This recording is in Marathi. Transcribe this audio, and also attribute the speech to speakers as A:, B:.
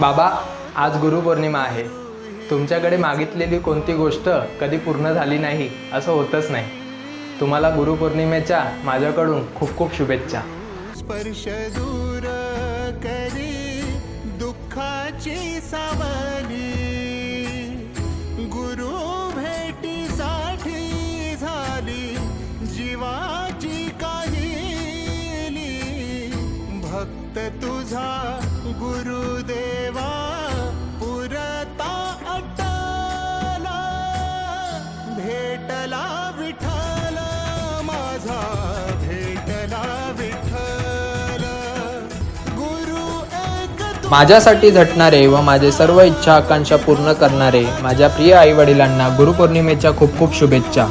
A: बाबा, आज गुरुपौर्णिमा आहे. तुमच्याकडे मागितलेली कोणती गोष्ट कधी पूर्ण झाली नाही असं होतच नाही. तुम्हाला गुरुपौर्णिमेच्या माझ्याकडून खूप खूप शुभेच्छा.
B: स्पर्श दूर करी दुःखाची सावली, गुरु भेटीसाठी झाली जीवाची काहिली. भक्त तुझा गुरुदेवा पुरता अटला, भेटला विठ्ठल माझा, भेटला विठ्ठल. गुरु एक
A: माझ्यासाठी झटणारे व माझे सर्व इच्छा आकांक्षा पूर्ण करणारे माझ्या प्रिय आई वडिलांना गुरुपौर्णिमेच्या खूप खूप शुभेच्छा.